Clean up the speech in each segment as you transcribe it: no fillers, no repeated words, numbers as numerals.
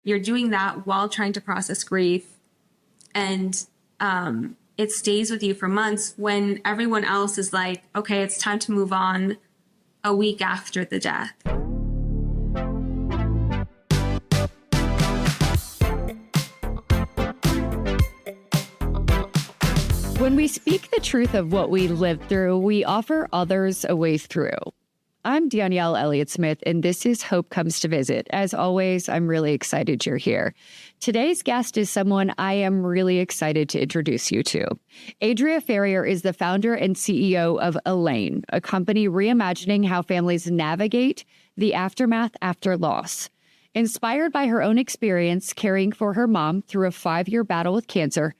you're doing that while trying to process grief. And it stays with you for months when everyone else is like, okay, it's time to move on a week after the death. When we speak the truth of what we lived through, we offer others a way through. I'm Danielle Elliott-Smith, and this is Hope Comes to Visit. As always, I'm really excited you're here. Today's guest is someone I am really excited to introduce you to. Adria Ferrier is the founder and CEO of Elayne, a company reimagining how families navigate the aftermath after loss. Inspired by her own experience caring for her mom through a 5-year battle with cancer,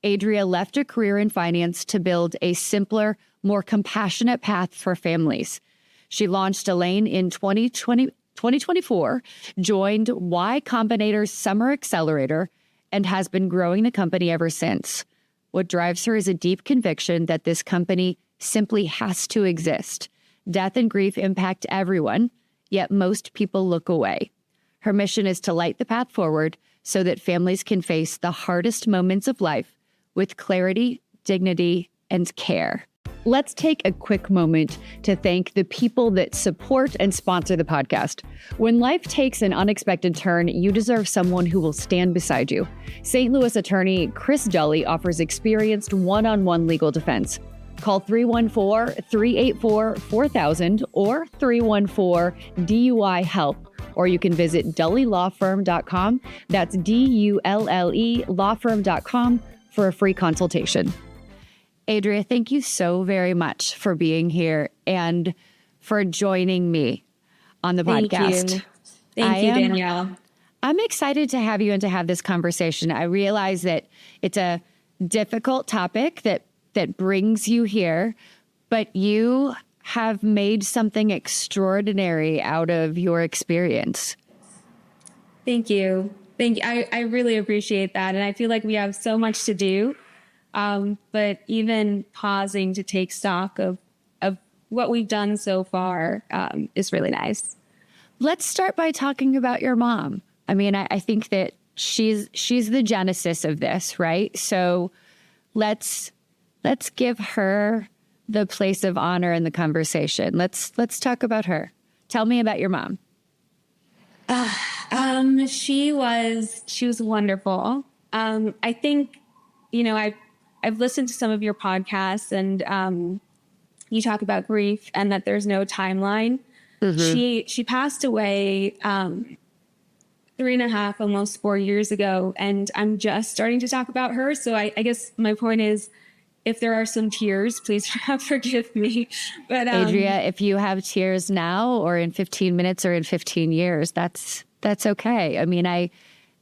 Adria left a career in finance to build a simpler, more compassionate path for families. She launched Elayne in 2024, joined Y Combinator's Summer Accelerator, and has been growing the company ever since. What drives her is a deep conviction that this company simply has to exist. Death and grief impact everyone, yet most people look away. Her mission is to light the path forward so that families can face the hardest moments of life with clarity, dignity, and care. Let's take a quick moment to thank the people that support and sponsor the podcast. When life takes an unexpected turn, you deserve someone who will stand beside you. St. Louis attorney Chris Dully offers experienced one-on-one legal defense. Call 314-384-4000 or 314-DUI-HELP, or you can visit dullylawfirm.com. That's DULLE lawfirm.com for a free consultation. Adria, thank you so very much for being here and for joining me on the podcast. Thank you, Danielle. I'm excited to have you and to have this conversation. I realize that it's a difficult topic that brings you here, but you have made something extraordinary out of your experience. Thank you. I really appreciate that. And I feel like we have so much to do. But even pausing to take stock of what we've done so far is really nice. Let's start by talking about your mom. I mean, I think that she's the genesis of this, right? So let's give her the place of honor in the conversation. Let's talk about her. Tell me about your mom. She was wonderful. I think, I've listened to some of your podcasts and you talk about grief and that there's no timeline. Mm-hmm. She passed away 3.5, almost 4 years ago, and I'm just starting to talk about her. So I guess my point is, if there are some tears, please forgive me. But Adria, if you have tears now or in 15 minutes or in 15 years, that's okay. I mean,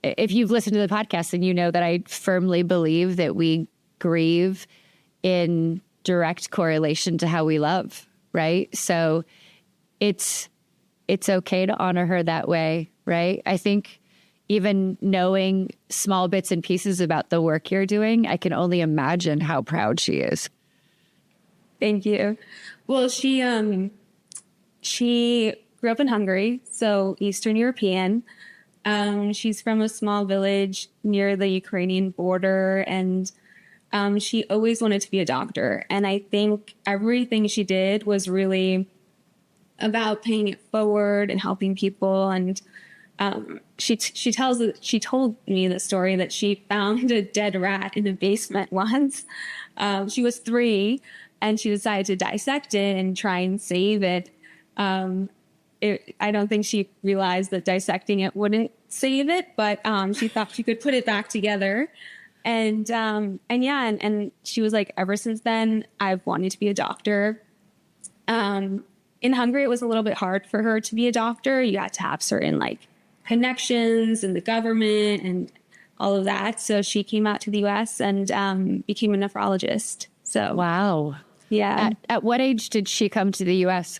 if you've listened to the podcast, then you know that I firmly believe that we grieve in direct correlation to how we love, right? So it's okay to honor her that way, right? I think even knowing small bits and pieces about the work you're doing, I can only imagine how proud she is. Thank you. Well, she grew up in Hungary, so Eastern European. She's from a small village near the Ukrainian border, and she always wanted to be a doctor. And I think everything she did was really about paying it forward and helping people. And she told me the story that she found a dead rat in a basement once. She was 3, and she decided to dissect it and try and save it. I don't think she realized that dissecting it wouldn't save it, but she thought she could put it back together. And she was like, ever since then, I've wanted to be a doctor. In Hungary, it was a little bit hard for her to be a doctor. You had to have certain connections in the government and all of that. So she came out to the U.S. and became a nephrologist. So wow, yeah. At what age did she come to the U.S.?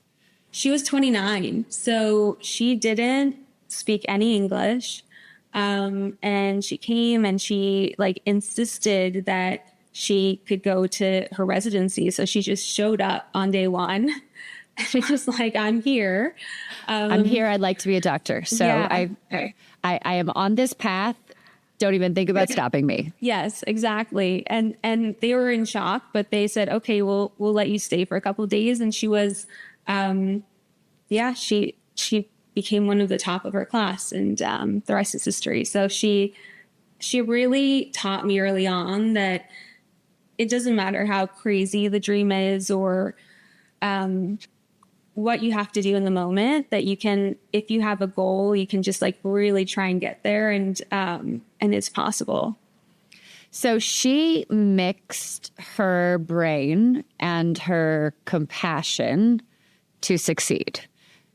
She was 29, so she didn't speak any English. And she came and she insisted that she could go to her residency. So she just showed up on day 1. She was like, I'm here. I'm here. I'd like to be a doctor. So yeah. I am on this path. Don't even think about stopping me. Yes, exactly. And they were in shock, but they said, okay, we'll let you stay for a couple of days. And she was, she became one of the top of her class, and the rest is history. So she really taught me early on that it doesn't matter how crazy the dream is or what you have to do in the moment, that you can, if you have a goal, you can just like really try and get there, and it's possible. So she mixed her brain and her compassion to succeed,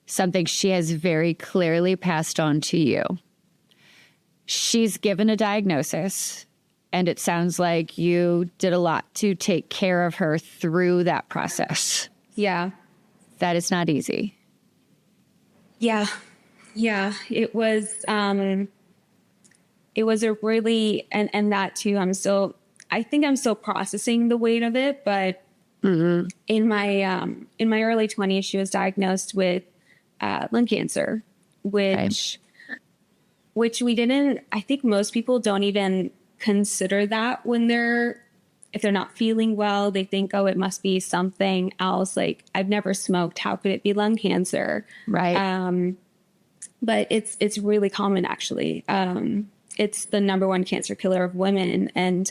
something she has very clearly passed on to you. She's given a diagnosis, and it sounds like you did a lot to take care of her through that process. Yeah. That is not easy. Yeah. Yeah. It was a really, and that too, I think I'm still processing the weight of it, but in my early 20s, she was diagnosed with lung cancer, which we didn't, I think most people don't even consider that when if they're not feeling well. They think, oh, it must be something else. Like, I've never smoked. How could it be lung cancer? Right. But it's really common, actually. It's the number one cancer killer of women. And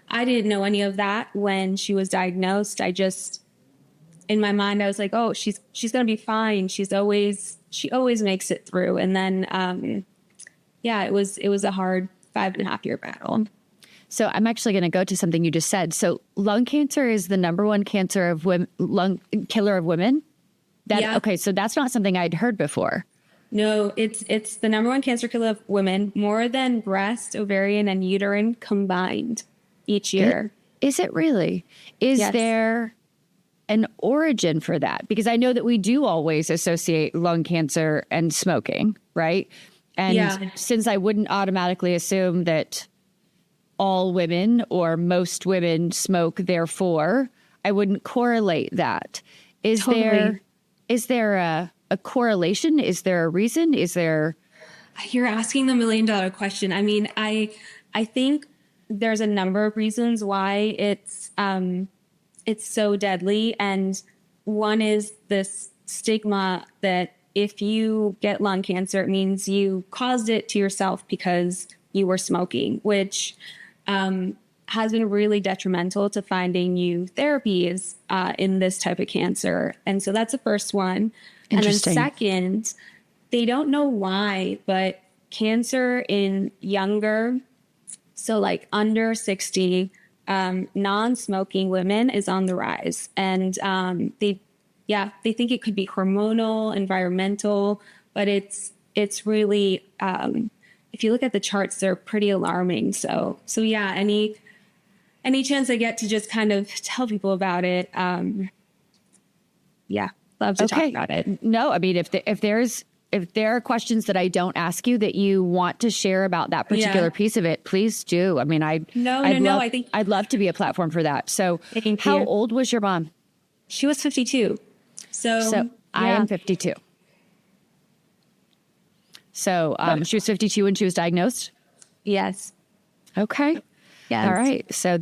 I didn't know any of that when she was diagnosed. I just, in my mind, I was like, oh, she's going to be fine. She always makes it through. And then, it was a hard 5.5-year battle. So I'm actually going to go to something you just said. So lung cancer is the number one cancer of lung killer of women. Okay. So that's not something I'd heard before. No, it's the number one cancer killer of women, more than breast, ovarian, and uterine combined each year. Is it really? Is there an origin for that? Because I know that we do always associate lung cancer and smoking, right? And since I wouldn't automatically assume that all women or most women smoke, therefore, I wouldn't correlate that. Is there a correlation? Is there a reason? Is there... You're asking the $1 million question. I mean, I think there's a number of reasons why it's so deadly. And one is this stigma that if you get lung cancer, it means you caused it to yourself because you were smoking, which has been really detrimental to finding new therapies in this type of cancer. And so that's the first one. And then second, they don't know why, but cancer in younger, so like under 60, non-smoking women is on the rise. And they think it could be hormonal, environmental, but it's really, if you look at the charts, they're pretty alarming. So yeah, any chance I get to just kind of tell people about it, love to talk about it. No, I mean, if there are questions that I don't ask you that you want to share about that particular piece of it, please do. I mean, I think I'd love to be a platform for that. So how old was your mom? She was 52. So I am 52. So she was 52 when she was diagnosed? Yes. Okay. Yes. All right. So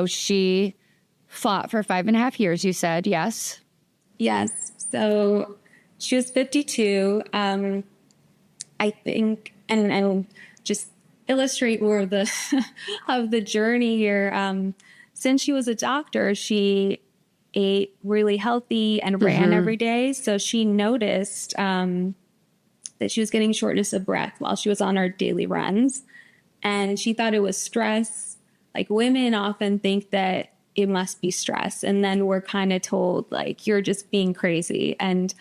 she fought for 5.5 years, you said, yes? Yes. So she was 52. I think, and just illustrate more of the of the journey here. Since she was a doctor, she ate really healthy and ran every day. So she noticed that she was getting shortness of breath while she was on her daily runs. And she thought it was stress. Like, women often think that it must be stress. And then we're kind of told, like, you're just being crazy. And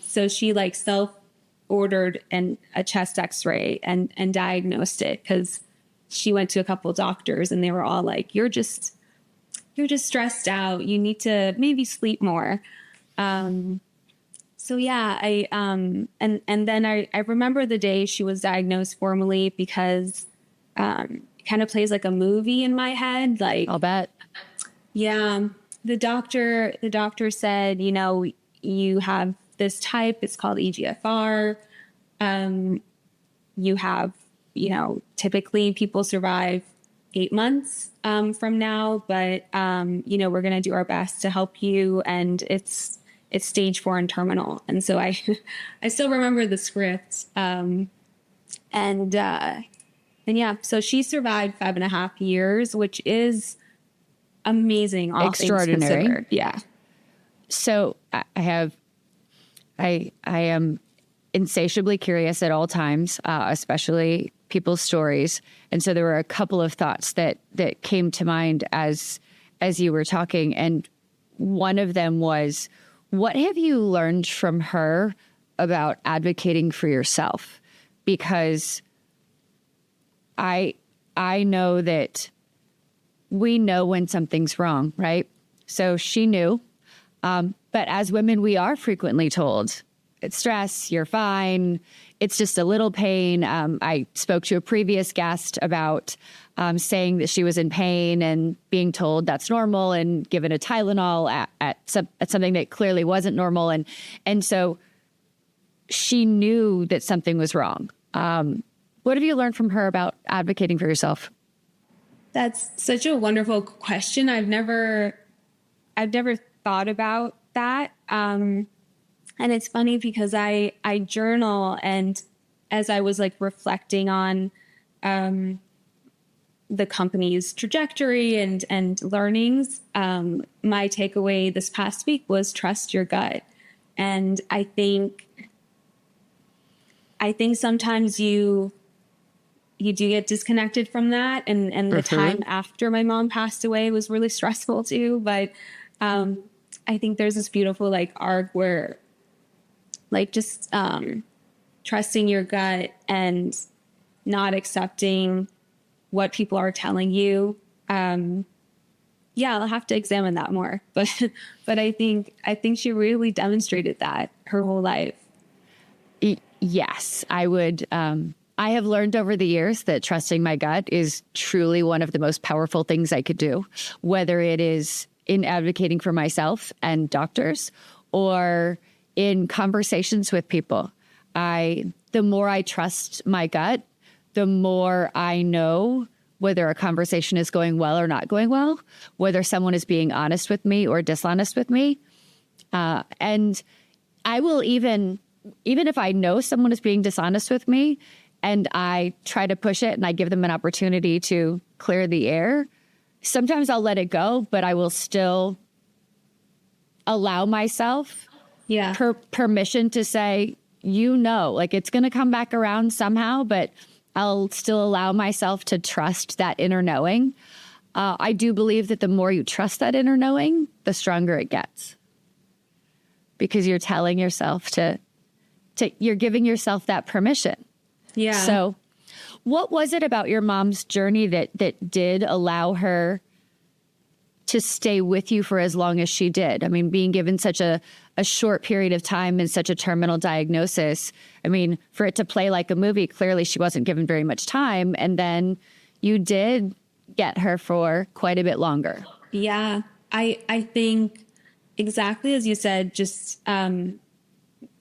so she like self-ordered a chest x-ray and diagnosed it, because she went to a couple doctors and they were all like, you're just stressed out. You need to maybe sleep more. So yeah, and then I remember the day she was diagnosed formally, because it kind of plays like a movie in my head. Like, I'll bet. Yeah. The doctor said, you have this type, it's called EGFR. you have, typically people survive 8 months from now, but, we're going to do our best to help you. And it's stage 4 and terminal. And so I, I still remember the script. And yeah, so she survived 5.5 years, which is amazing. All things Extraordinary. considered. Yeah. So I am insatiably curious at all times, especially people's stories. And so there were a couple of thoughts that came to mind as you were talking. And one of them was, what have you learned from her about advocating for yourself? Because I know that we know when something's wrong, right? So she knew. But as women, we are frequently told, it's stress, you're fine, it's just a little pain. I spoke to a previous guest about saying that she was in pain and being told that's normal and given a Tylenol at something that clearly wasn't normal. And so she knew that something was wrong. What have you learned from her about advocating for yourself? That's such a wonderful question. I've never thought about that. And it's funny because I journal, and as I was like reflecting on the company's trajectory and learnings, my takeaway this past week was trust your gut. And I think sometimes you do get disconnected from that. And the time after my mom passed away was really stressful too. But I think there's this beautiful like arc where like just trusting your gut and not accepting what people are telling you. I'll have to examine that more. But I think she really demonstrated that her whole life. Yes, I would. I have learned over the years that trusting my gut is truly one of the most powerful things I could do, whether it is in advocating for myself and doctors or in conversations with people. The more I trust my gut, the more I know whether a conversation is going well or not going well, whether someone is being honest with me or dishonest with me. And I will even if I know someone is being dishonest with me and I try to push it and I give them an opportunity to clear the air, sometimes I'll let it go, but I will still allow myself permission to say, like it's going to come back around somehow, but I'll still allow myself to trust that inner knowing. I do believe that the more you trust that inner knowing, the stronger it gets, because you're telling yourself you're giving yourself that permission. Yeah. So what was it about your mom's journey that did allow her to stay with you for as long as she did? I mean, being given such a short period of time and such a terminal diagnosis, I mean, for it to play like a movie, clearly she wasn't given very much time. And then you did get her for quite a bit longer. Yeah, I think exactly as you said, just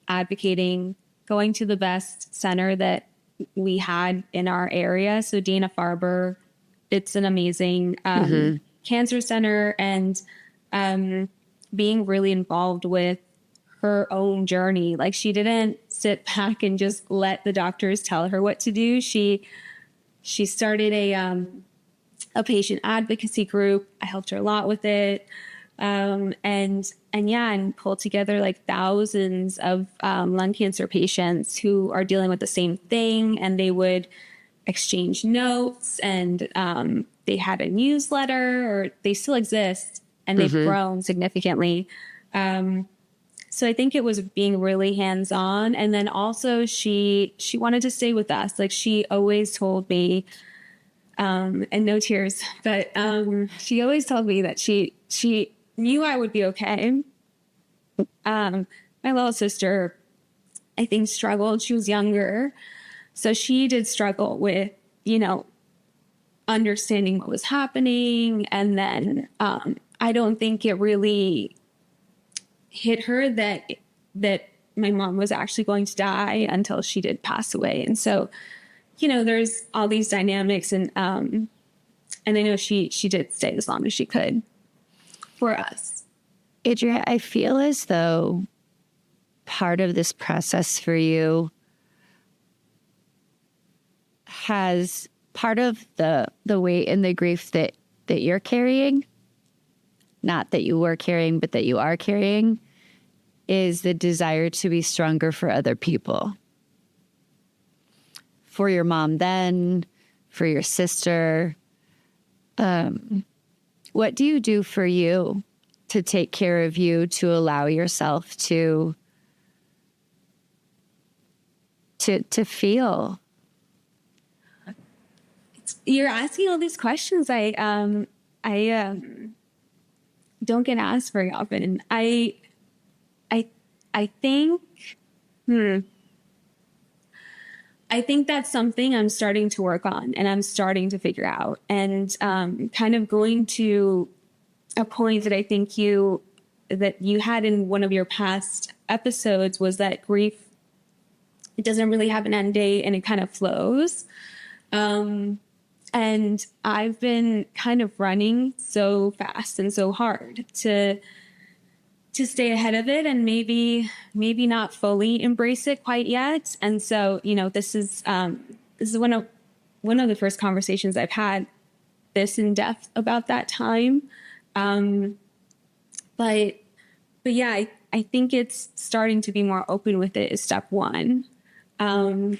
advocating, going to the best center that we had in our area. So Dana-Farber, it's an amazing cancer center, and being really involved with her own journey. Like she didn't sit back and just let the doctors tell her what to do. She started a patient advocacy group. I helped her a lot with it. And pull together like thousands of lung cancer patients who are dealing with the same thing, and they would exchange notes, and they had a newsletter, or they still exist, and they've grown significantly. So I think it was being really hands-on, and then also she wanted to stay with us. Like she always told me, and no tears, but she always told me that she knew I would be okay. My little sister, I think, struggled. She was younger. So she did struggle with, understanding what was happening. And then I don't think it really hit her that my mom was actually going to die until she did pass away. And so there's all these dynamics, and I know she did stay as long as she could for us. Adria, I feel as though part of this process for you has part of the weight and the grief that you're carrying, not that you were carrying, but that you are carrying, is the desire to be stronger for other people. For your mom then, for your sister. What do you do for you to take care of you, to allow yourself to feel? You're asking all these questions I don't get asked very often. I think I think that's something I'm starting to work on and I'm starting to figure out, and kind of going to a point that I think that you had in one of your past episodes was that grief, it doesn't really have an end date and it kind of flows. And I've been kind of running so fast and so hard to stay ahead of it, and maybe not fully embrace it quite yet. And so, this is one of the first conversations I've had this in depth about that time. But yeah, I think it's starting to be more open with it is step one. And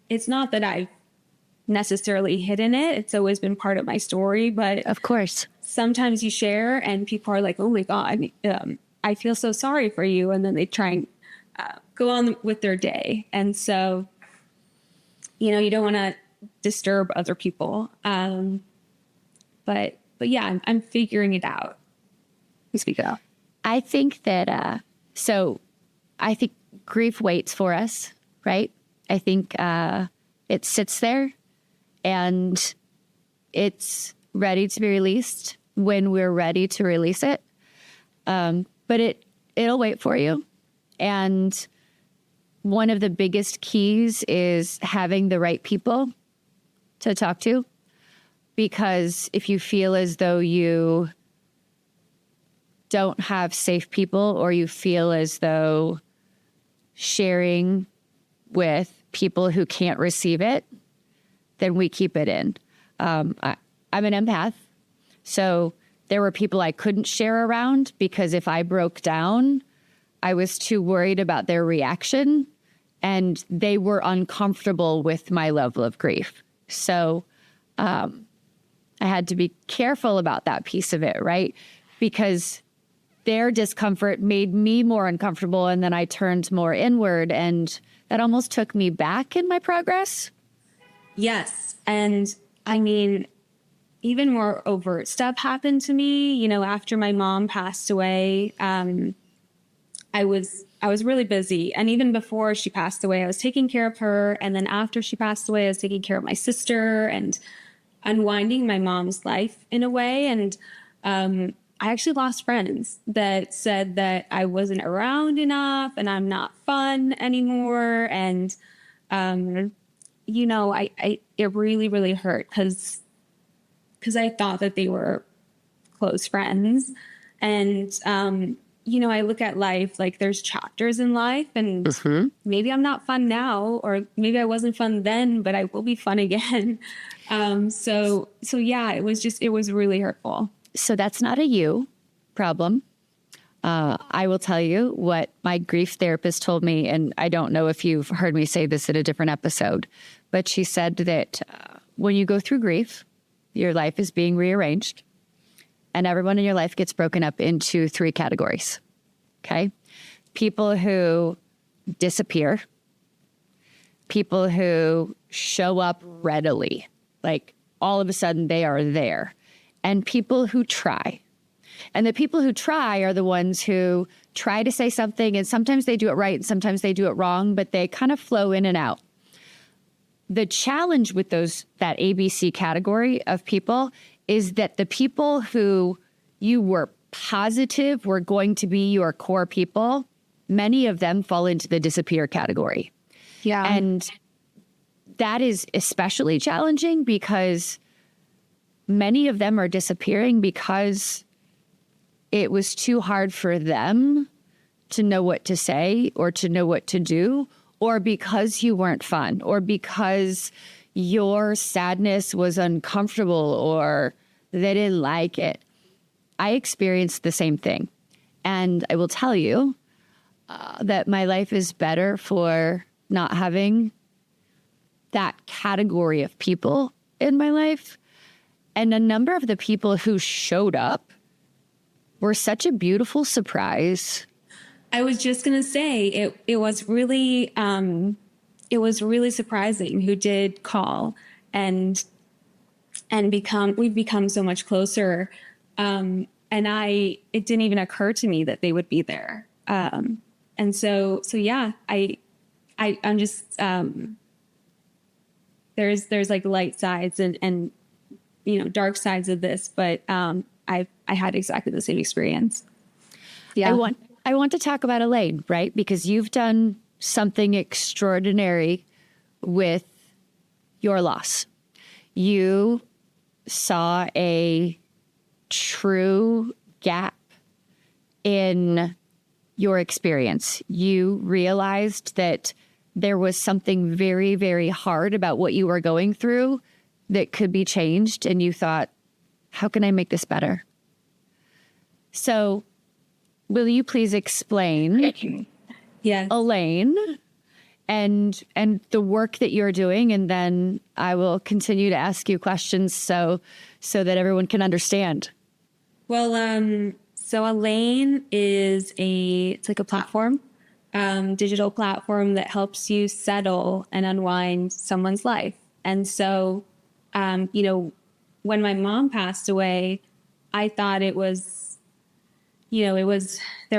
it's not that I've necessarily hidden it. It's always been part of my story, but of course, sometimes you share and people are like, oh my God, I feel so sorry for you. And then they try and go on with their day. And so, you don't want to disturb other people. But yeah, I'm figuring it out. Speak it out. I think that, so I think grief waits for us, right? I think it sits there and it's ready to be released when we're ready to release it. But it'll wait for you. And one of the biggest keys is having the right people to talk to. Because if you feel as though you don't have safe people, or you feel as though sharing with people who can't receive it, then we keep it in. I'm an empath. So there were people I couldn't share around because if I broke down, I was too worried about their reaction and they were uncomfortable with my level of grief. So I had to be careful about that piece of it, right? Because their discomfort made me more uncomfortable, and then I turned more inward, and that almost took me back in my progress. Yes. And I mean, even more overt stuff happened to me, after my mom passed away. I was really busy. And even before she passed away, I was taking care of her. And then after she passed away, I was taking care of my sister and unwinding my mom's life in a way. And I actually lost friends that said that I wasn't around enough and I'm not fun anymore. And, it really, really hurt because I thought that they were close friends. And, I look at life like there's chapters in life, and maybe I'm not fun now, or maybe I wasn't fun then, but I will be fun again. So yeah, it was really hurtful. So that's not a you problem. I will tell you what my grief therapist told me, and I don't know if you've heard me say this in a different episode, but she said that when you go through grief, your life is being rearranged, and everyone in your life gets broken up into 3 categories, okay? People who disappear, people who show up readily, like all of a sudden they are there, and people who try. And the people who try are the ones who try to say something, and sometimes they do it right and sometimes they do it wrong, but they kind of flow in and out. The challenge with that ABC category of people is that the people who you were positive were going to be your core people, many of them fall into the disappear category. Yeah. And that is especially challenging because many of them are disappearing because it was too hard for them to know what to say or to know what to do, or because you weren't fun, or because your sadness was uncomfortable or they didn't like it. I experienced the same thing. And I will tell you that my life is better for not having that category of people in my life. And a number of the people who showed up were such a beautiful surprise. I was just going to say it was really surprising who did call and we've become so much closer. And it didn't even occur to me that they would be there. And so yeah, I'm just, there's like light sides and, dark sides of this, but, I had exactly the same experience. Yeah. I want to talk about Elayne, right? Because you've done something extraordinary with your loss. You saw a true gap in your experience. You realized that there was something very, very hard about what you were going through that could be changed. And you thought, how can I make this better? So will you please explain Elayne and the work that you're doing? And then I will continue to ask you questions so that everyone can understand. Well, so Elayne is it's like a platform, digital platform that helps you settle and unwind someone's life. And so, when my mom passed away, I thought it was, there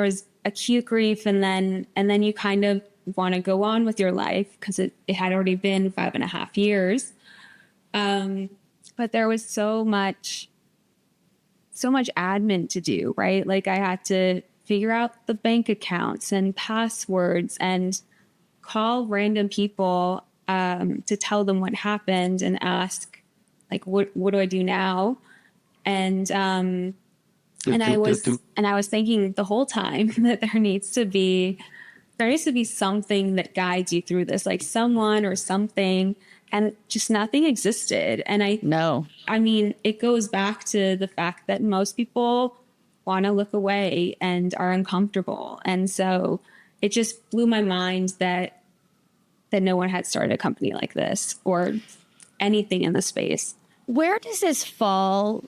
was acute grief and then you kind of want to go on with your life because it had already been 5.5 years. But there was so much admin to do, right? Like I had to figure out the bank accounts and passwords and call random people to tell them what happened and ask, like, what do I do now? And I was thinking the whole time that there needs to be something that guides you through this, like someone or something, and just nothing existed. And I mean, it goes back to the fact that most people want to look away and are uncomfortable. And so it just blew my mind that no one had started a company like this or anything in the space. Where does this fall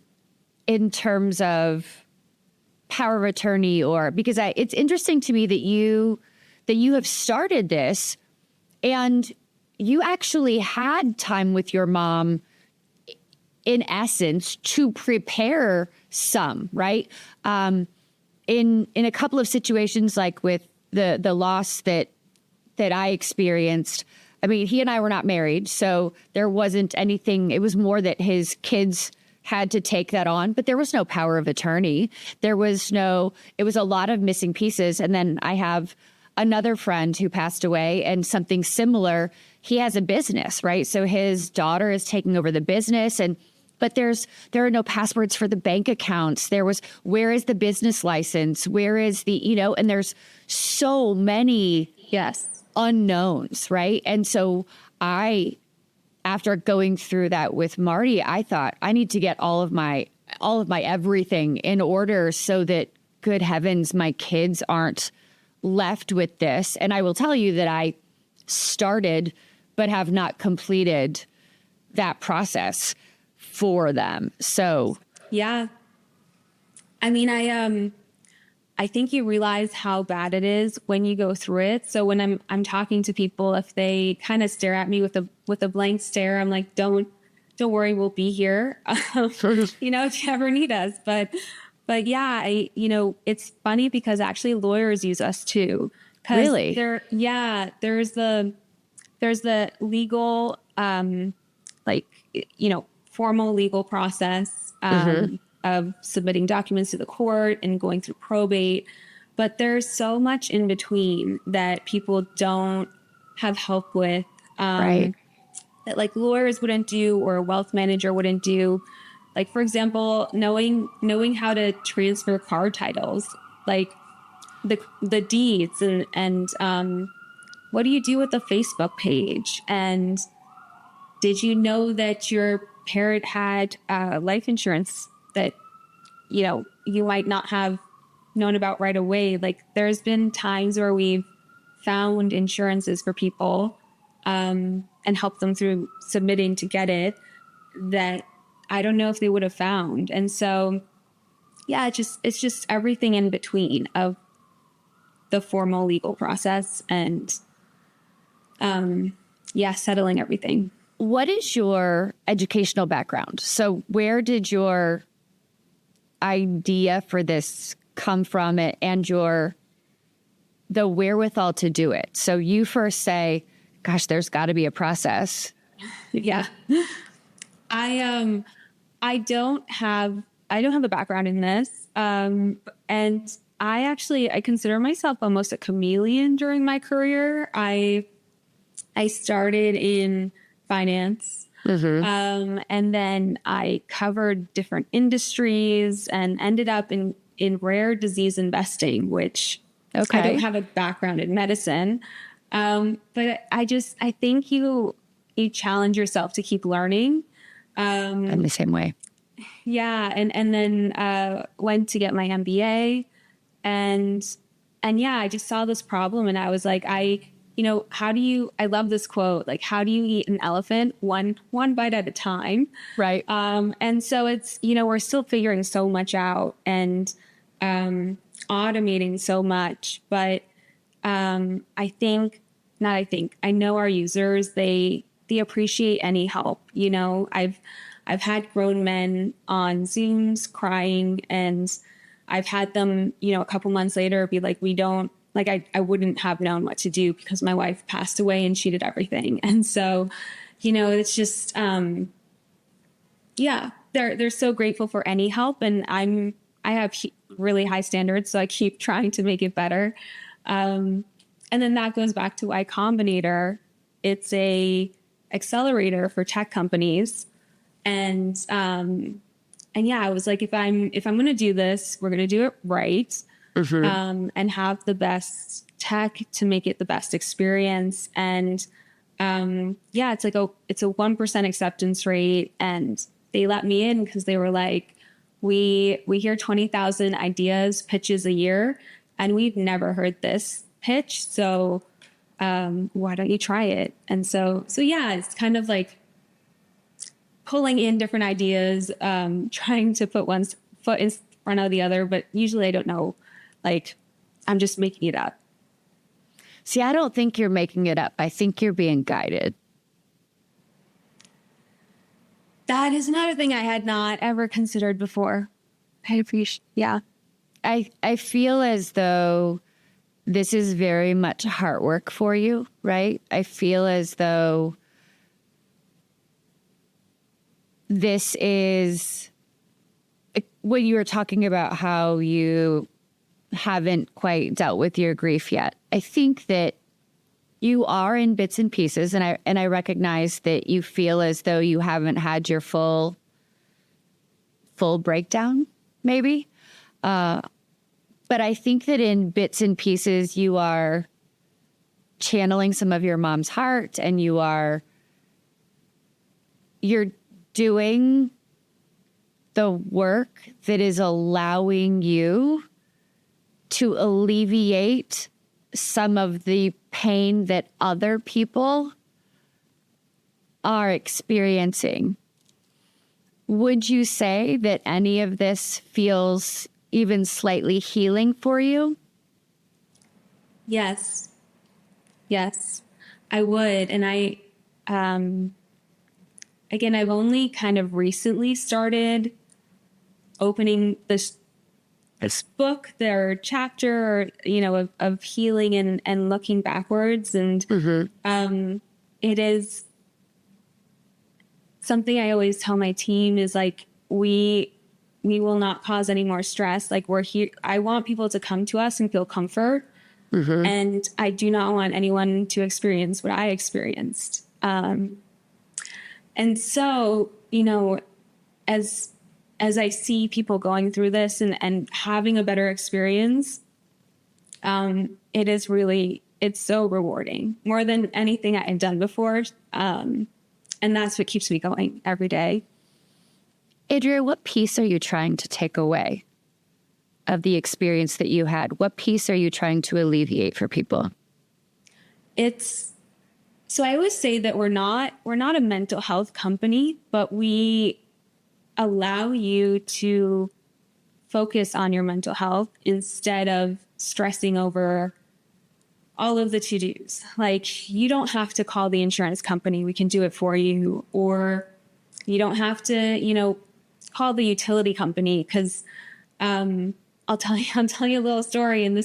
in terms of power of attorney, or because it's interesting to me that you have started this and you actually had time with your mom in essence to prepare some, right? In a couple of situations, like with the loss that I experienced, I mean, he and I were not married, so there wasn't anything. It was more that his kids had to take that on, but there was no power of attorney. It was a lot of missing pieces. And then I have another friend who passed away and something similar. He has a business, right? So his daughter is taking over the business but there are no passwords for the bank accounts. Where is the business license? Where is and there's so many unknowns, right? And so after going through that with Marty, I thought I need to get all of my everything in order so that, good heavens, my kids aren't left with this. And I will tell you that I started but have not completed that process for them. So yeah, I mean, I think you realize how bad it is when you go through it. So when I'm talking to people, if they kind of stare at me with a blank stare, I'm like, don't worry, we'll be here. If you ever need us. But yeah, it's funny because actually lawyers use us too. Really? There's the legal, formal legal process of submitting documents to the court and going through probate. But there's so much in between that people don't have help with. Right. that like lawyers wouldn't do or a wealth manager wouldn't do. Like, for example, knowing how to transfer car titles, like the deeds and what do you do with the Facebook page? And did you know that your parent had life insurance that, you might not have known about right away? Like, there's been times where we've found insurances for people and helped them through submitting to get it that I don't know if they would have found. And so, yeah, it's just everything in between of the formal legal process and, settling everything. What is your educational background? So where did your idea for this come from and the wherewithal to do it? So you first say, gosh, there's got to be a process. Yeah. I don't have a background in this. And I consider myself almost a chameleon during my career. I started in finance. And then I covered different industries and ended up in rare disease investing, which I don't have a background in medicine. But I think you challenge yourself to keep learning. I'm the same way. Yeah. And then went to get my MBA and I just saw this problem and I was like, I love this quote, like, how do you eat an elephant? One bite at a time. Right. And so it's, we're still figuring so much out and automating so much. But I know our users, they appreciate any help. I've had grown men on Zooms crying and I've had them, a couple months later be like, I wouldn't have known what to do because my wife passed away and she did everything. And so, it's just, they're so grateful for any help. And I have really high standards, so I keep trying to make it better. And then that goes back to Y Combinator. It's a accelerator for tech companies. And I was like, if I'm going to do this, we're going to do it right. And have the best tech to make it the best experience. And it's like it's a 1% acceptance rate. And they let me in because they were like, we hear 20,000 ideas, pitches a year, and we've never heard this pitch. So why don't you try it? And so it's kind of like pulling in different ideas, trying to put one foot in front of the other. But usually I don't know. Like, I'm just making it up. See, I don't think you're making it up. I think you're being guided. That is another thing I had not ever considered before. I appreciate, yeah. I feel as though this is very much heart work for you, right? I feel as though this is, when you were talking about how you haven't quite dealt with your grief yet, I think that you are in bits and pieces, and I recognize that you feel as though you haven't had your full breakdown, maybe. But I think that in bits and pieces, you are channeling some of your mom's heart, and you're doing the work that is allowing you to alleviate some of the pain that other people are experiencing. Would you say that any of this feels even slightly healing for you? Yes, I would. And I've only kind of recently started opening this book, their chapter, of healing and looking backwards. And it is something I always tell my team is like, we will not cause any more stress. Like, we're here. I want people to come to us and feel comfort. And I do not want anyone to experience what I experienced. And so, as I see people going through this and having a better experience, it's so rewarding, more than anything I had done before. And that's what keeps me going every day. Adria, what piece are you trying to take away of the experience that you had? What piece are you trying to alleviate for people? So I always say that we're not a mental health company, but we allow you to focus on your mental health instead of stressing over all of the to-dos. Like, you don't have to call the insurance company. We can do it for you. Or you don't have to, call the utility company, because I'll tell you a little story. And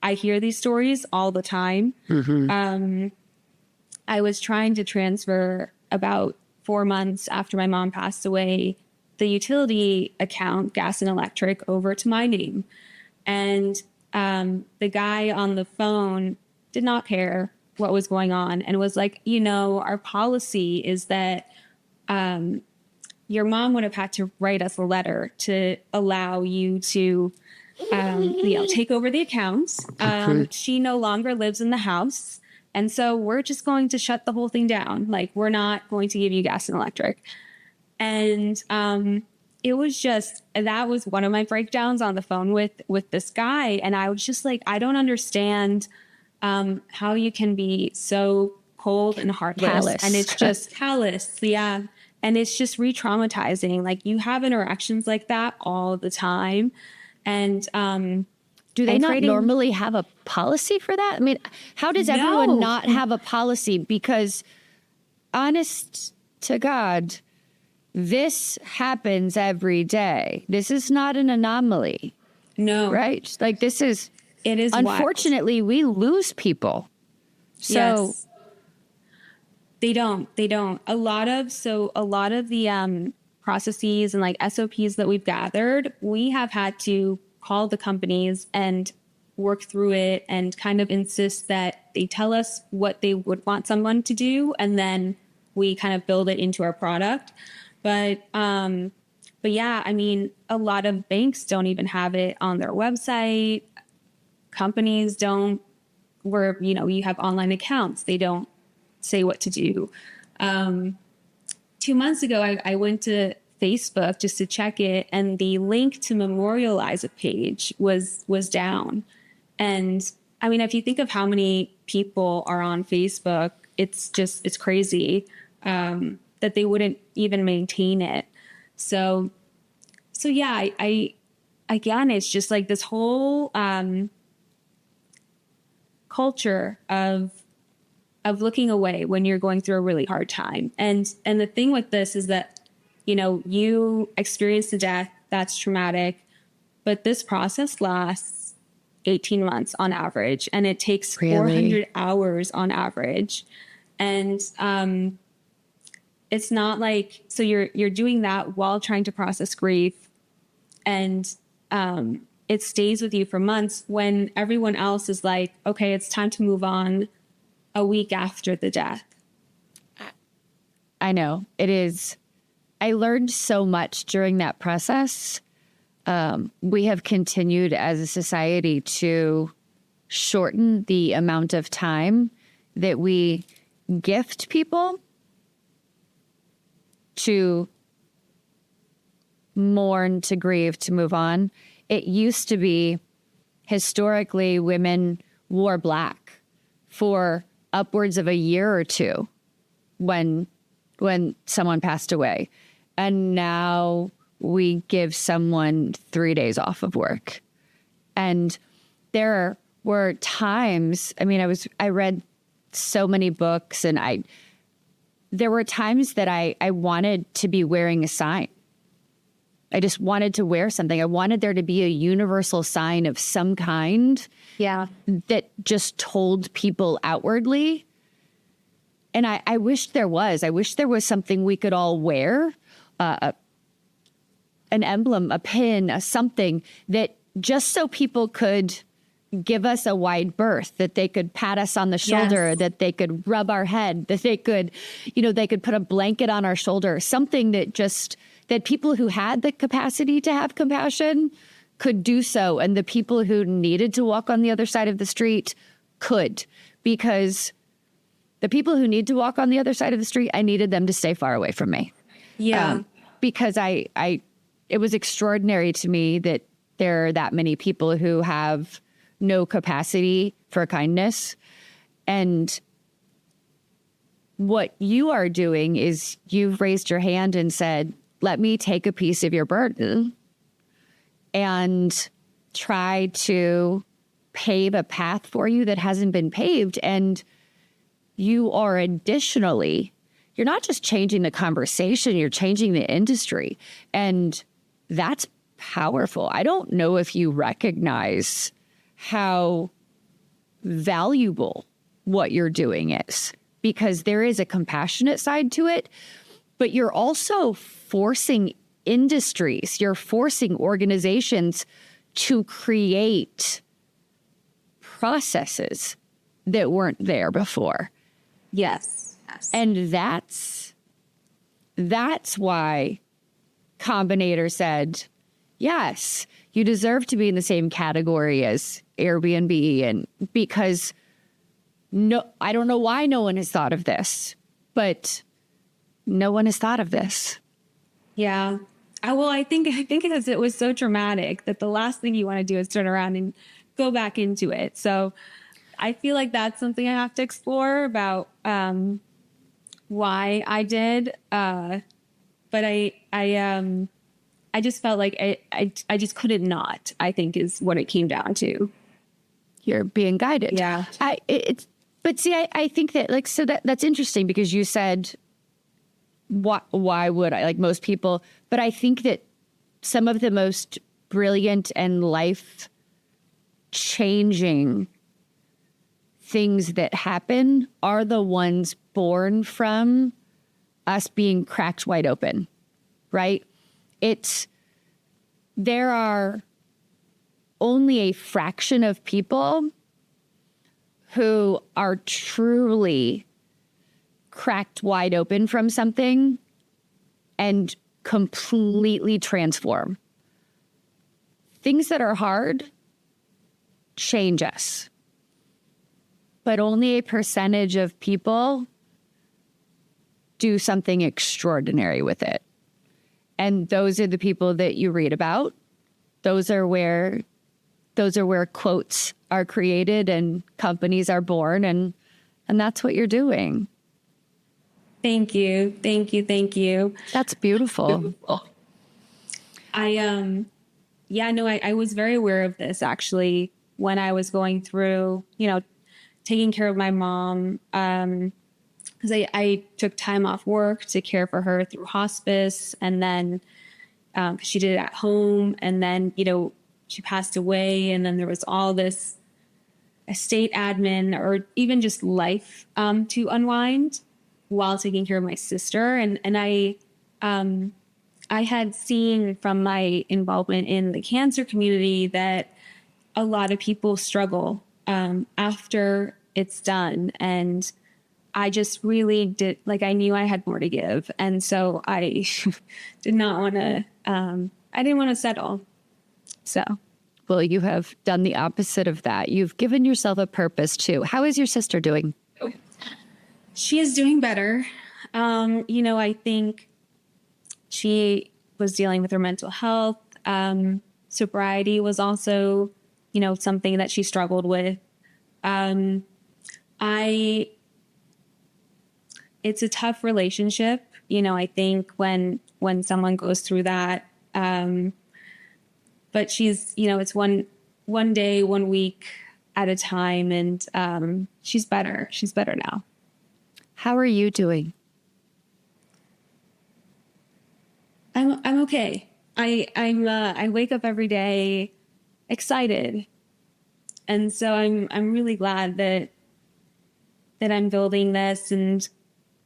I hear these stories all the time. Mm-hmm. I was trying to transfer about 4 months after my mom passed away, the utility account, gas and electric, over to my name. And the guy on the phone did not care what was going on and was like, our policy is that your mom would have had to write us a letter to allow you to take over the accounts. She no longer lives in the house. And so we're just going to shut the whole thing down. Like, we're not going to give you gas and electric. And that was one of my breakdowns on the phone with this guy. And I was just like, I don't understand how you can be so cold and heartless. Callous. And it's just callous. Yeah. And it's just re-traumatizing. Like, you have interactions like that all the time. And do they not normally have a policy for that? I mean, how does everyone not have a policy? Because honest to God, this happens every day. This is not an anomaly. No. Right? Like, it is. Unfortunately, we lose people. So yes. They don't. A lot of the processes and like SOPs that we've gathered, we have had to call the companies and work through it and kind of insist that they tell us what they would want someone to do, and then we kind of build it into our product. But yeah, I mean, a lot of banks don't even have it on their website. Companies don't, where, you have online accounts. They don't say what to do. 2 months ago, I went to Facebook just to check it, and the link to memorialize a page was down. And I mean, if you think of how many people are on Facebook, it's crazy that they wouldn't even maintain it. So yeah, I again, it's just like this whole culture of looking away when you're going through a really hard time. And the thing with this is that, you experience the death, that's traumatic, but this process lasts 18 months on average, and it takes 400 hours on average. And it's not like, so you're doing that while trying to process grief, and it stays with you for months when everyone else is like, okay, it's time to move on a week after the death. I know it is. I learned so much during that process. We have continued as a society to shorten the amount of time that we gift people to mourn, to grieve, to move on. It used to be, historically, women wore black for upwards of a year or two when someone passed away. And now we give someone 3 days off of work. And there were times, I mean, I read so many books, and there were times that I wanted to be wearing a sign. I just wanted to wear something. I wanted there to be a universal sign of some kind. Yeah. That just told people outwardly. And I wish there was. I wish there was something we could all wear, an emblem, a pin, something that just so people could give us a wide berth, that they could pat us on the shoulder, Yes. that they could rub our head, that they could, they could put a blanket on our shoulder, something that people who had the capacity to have compassion could do so. And the people who needed to walk on the other side of the street could, because the people who need to walk on the other side of the street, I needed them to stay far away from me. Yeah. Because it was extraordinary to me that there are that many people who have no capacity for kindness. And what you are doing is you've raised your hand and said, let me take a piece of your burden and try to pave a path for you that hasn't been paved. And you are additionally, you're not just changing the conversation, you're changing the industry. And that's powerful. I don't know if you recognize how valuable what you're doing is, because there is a compassionate side to it, but you're also forcing industries, you're forcing organizations to create processes that weren't there before. Yes. And that's why Combinator said, yes, you deserve to be in the same category as Airbnb. And because I don't know why no one has thought of this, but no one has thought of this. Yeah. I think because it was so traumatic that the last thing you want to do is turn around and go back into it. So I feel like that's something I have to explore about why I did. But I just felt like I just couldn't not, I think is what it came down to. You're being guided. Yeah. But see, I think that so that's interesting, because you said, why would I, like most people, but I think that some of the most brilliant and life changing things that happen are the ones born from us being cracked wide open, right? There are only a fraction of people who are truly cracked wide open from something and completely transform. Things that are hard change us, but only a percentage of people do something extraordinary with it. And those are the people that you read about. Those are where quotes are created and companies are born, and that's what you're doing. Thank you. Thank you. Thank you. That's beautiful. I was very aware of this actually when I was going through, taking care of my mom. Because I took time off work to care for her through hospice, and then she did it at home, and then she passed away, and then there was all this estate admin or even just life to unwind while taking care of my sister, and I had seen from my involvement in the cancer community that a lot of people struggle after it's done, and I just really did, I knew I had more to give. And so I did not want to, I didn't want to settle. So. Well, you have done the opposite of that. You've given yourself a purpose too. How is your sister doing? She is doing better. I think she was dealing with her mental health. Sobriety was also, something that she struggled with. It's a tough relationship, I think when someone goes through that. But she's, it's one day, 1 week at a time, and she's better. She's better now. How are you doing? I'm okay. I wake up every day excited, and so I'm really glad that I'm building this, and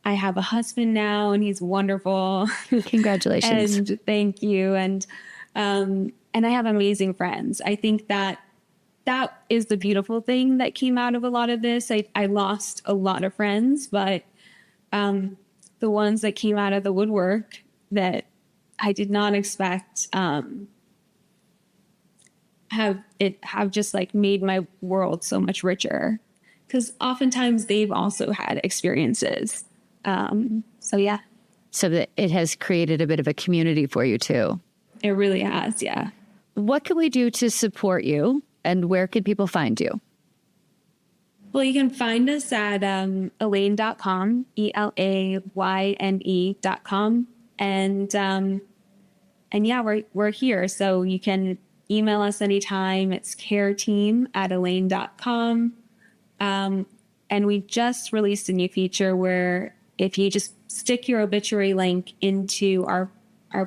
I have a husband now, and he's wonderful. Congratulations. And thank you. And I have amazing friends. I think that that is the beautiful thing that came out of a lot of this. I lost a lot of friends, but the ones that came out of the woodwork that I did not expect have just like made my world so much richer, because oftentimes they've also had experiences. So yeah, So that it has created a bit of a community for you too. it really has. Yeah. What can we do to support you, and where can people find you? Well, you can find us at Elayne.com, ELAYNE.com. And yeah, we're here. So you can email us anytime. It's careteam@Elayne.com. And we just released a new feature where if you just stick your obituary link into our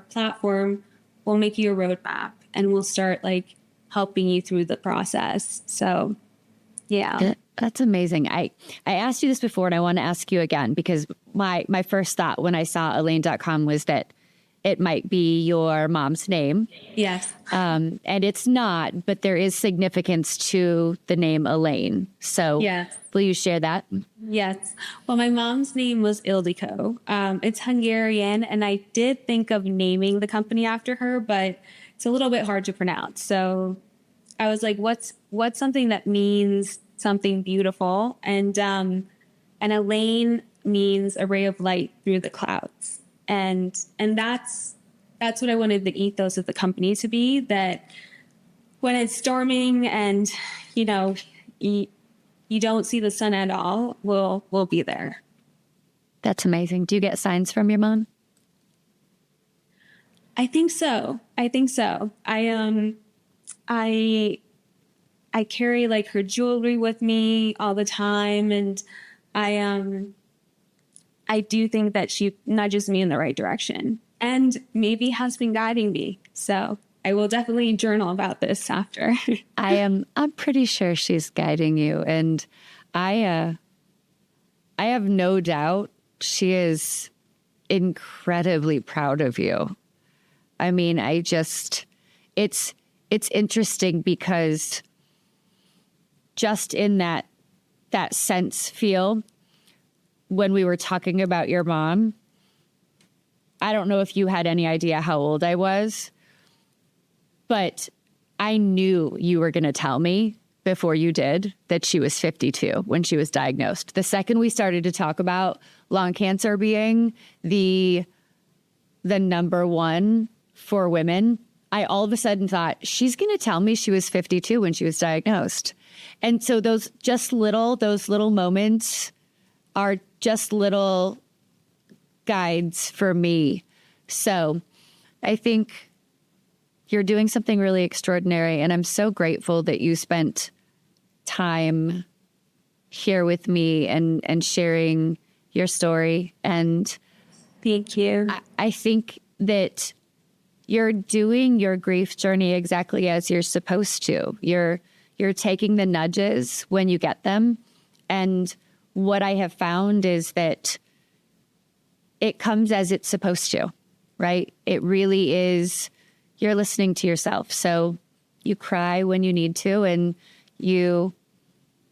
platform, we'll make you a roadmap and we'll start like helping you through the process. So yeah. That's amazing. I asked you this before, and I want to ask you again, because my first thought when I saw Elayne.com was that it might be your mom's name. Yes. And it's not, but there is significance to the name Elayne. So Yes. will you share that? Yes. Well, my mom's name was Ildiko. It's Hungarian, and I did think of naming the company after her, but it's a little bit hard to pronounce. So I was like, what's something that means something beautiful? And Elayne means a ray of light through the clouds. And that's what I wanted the ethos of the company to be, that when it's storming and, you know, you don't see the sun at all, we'll be there. That's amazing. Do you get signs from your mom? I think so. I carry like her jewelry with me all the time, and I do think that she nudges me in the right direction and maybe has been guiding me. So I will definitely journal about this after. I'm pretty sure she's guiding you, and I have no doubt she is incredibly proud of you. I mean, it's interesting because just in that sense feel, when we were talking about your mom, I don't know if you had any idea how old I was, but I knew you were going to tell me before you did that she was 52 when she was diagnosed. The second we started to talk about lung cancer being the number one for women, I all of a sudden thought, she's going to tell me she was 52 when she was diagnosed. And so those little moments are just little guides for me. So I think you're doing something really extraordinary, and I'm so grateful that you spent time here with me and sharing your story. And Thank you. I think that you're doing your grief journey exactly as you're supposed to. You're taking the nudges when you get them. And what I have found is that it comes as it's supposed to, right? It really is, you're listening to yourself. So you cry when you need to, and you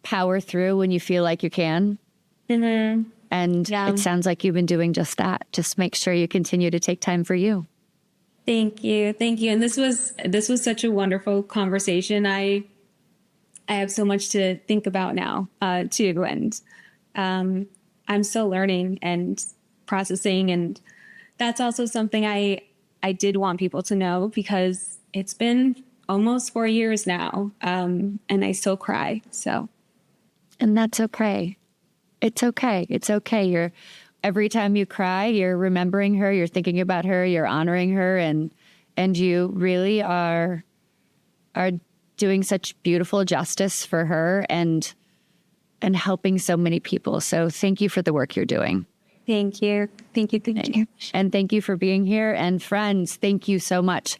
power through when you feel like you can. Mm-hmm. And Yeah. It sounds like you've been doing just that. Just make sure you continue to take time for you. Thank you. And this was such a wonderful conversation. I have so much to think about now, too. And I'm still learning and processing. And that's also something I did want people to know, because it's been almost 4 years now. And I still cry. So. And that's okay. It's okay. It's okay. Every time you cry, you're remembering her, you're thinking about her, you're honoring her, and you really are doing such beautiful justice for her and helping so many people. So thank you for the work you're doing. Thank you. And thank you for being here. And friends, thank you so much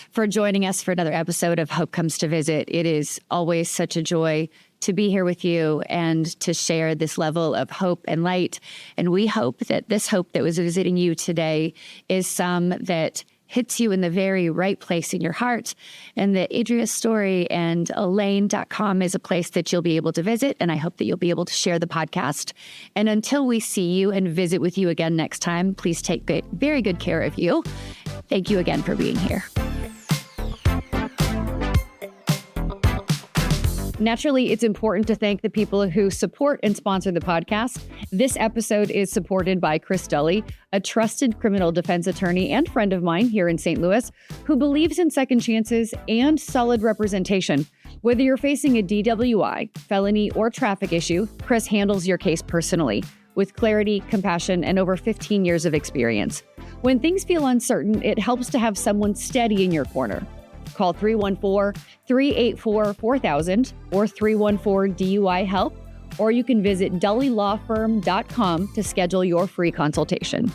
for joining us for another episode of Hope Comes to Visit. It is always such a joy to be here with you and to share this level of hope and light. And we hope that this hope that was visiting you today is some that hits you in the very right place in your heart, and that Adria's story and Elayne.com is a place that you'll be able to visit. And I hope that you'll be able to share the podcast. And until we see you and visit with you again next time, please take very good care of you. Thank you again for being here. Naturally, it's important to thank the people who support and sponsor the podcast. This episode is supported by Chris Dully, a trusted criminal defense attorney and friend of mine here in St. Louis, who believes in second chances and solid representation. Whether you're facing a DWI, felony, or traffic issue, Chris handles your case personally, with clarity, compassion, and over 15 years of experience. When things feel uncertain, it helps to have someone steady in your corner. Call 314-384-4000 or 314-DUI-HELP, or you can visit dullylawfirm.com to schedule your free consultation.